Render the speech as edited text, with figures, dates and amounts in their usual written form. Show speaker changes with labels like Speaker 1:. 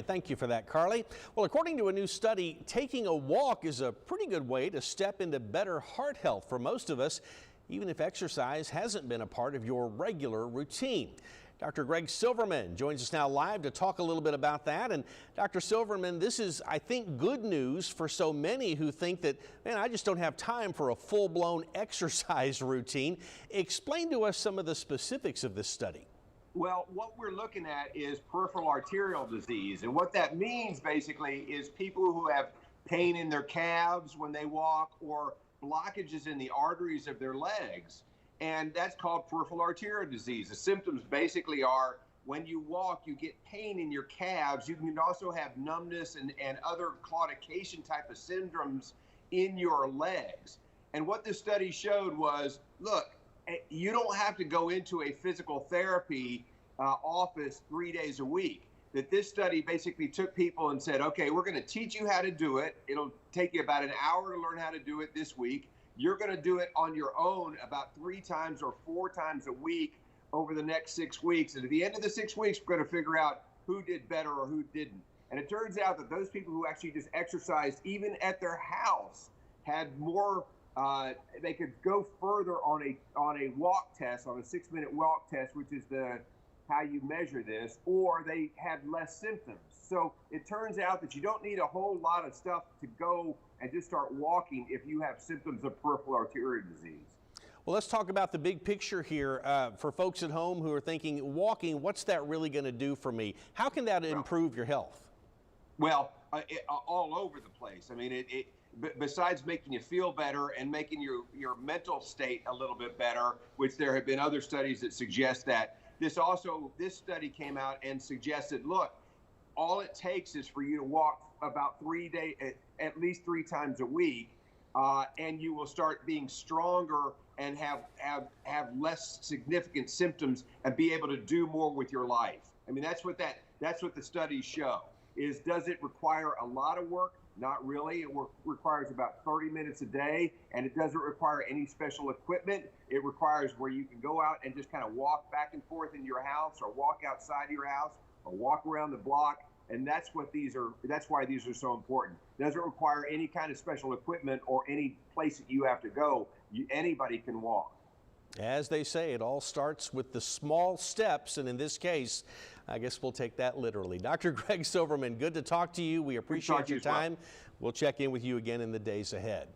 Speaker 1: Thank you for that, Carly. Well, according to a new study, taking a walk is a pretty good way to step into better heart health for most of us, even if exercise hasn't been a part of your regular routine. Dr. Gregg Silverman joins us now live to talk a little bit about that. And Dr. Silverman, this is, I think, good news for so many who think that, man, I just don't have time for a full-blown exercise routine. Explain to us some of the specifics of this study.
Speaker 2: Well, what we're looking at is peripheral arterial disease. And what that means basically is people who have pain in their calves when they walk or blockages in the arteries of their legs. And that's called peripheral arterial disease. The symptoms basically are when you walk, you get pain in your calves. You can also have numbness and other claudication type of syndromes in your legs. And what this study showed was, look, you don't have to go into a physical therapy office 3 days a week. That this study basically took people and said, okay, we're going to teach you how to do it. It'll take you about an hour to learn how to do it this week. You're going to do it on your own about 3 times or 4 times a week over the next 6 weeks. And at the end of the 6 weeks, we're going to figure out who did better or who didn't. And it turns out that those people who actually just exercised, even at their house, had more they could go further on a walk test, on a 6-minute walk test, which is how you measure this, or they had less symptoms. So it turns out that you don't need a whole lot of stuff to go and just start walking if you have symptoms of peripheral arterial disease.
Speaker 1: Well, let's talk about the big picture here for folks at home who are thinking, walking, what's that really going to do for me? How can that improve your health?
Speaker 2: Well, all over the place. I mean, besides making you feel better and making your mental state a little bit better, which there have been other studies that suggest that, this study came out and suggested, look, all it takes is for you to walk about at least 3 times a week, and you will start being stronger and have less significant symptoms and be able to do more with your life. I mean, that's what the studies show. Does it require a lot of work? Not really. It requires about 30 minutes a day, and it doesn't require any special equipment. It requires where you can go out and just kind of walk back and forth in your house, or walk outside your house, or walk around the block. And that's why these are so important. It doesn't require any kind of special equipment or any place that you have to go. Anybody can walk.
Speaker 1: As they say, it all starts with the small steps, and in this case, I guess we'll take that literally. Dr. Gregg Silverman, good to talk to you. We appreciate your time. We'll check in with you again in the days ahead.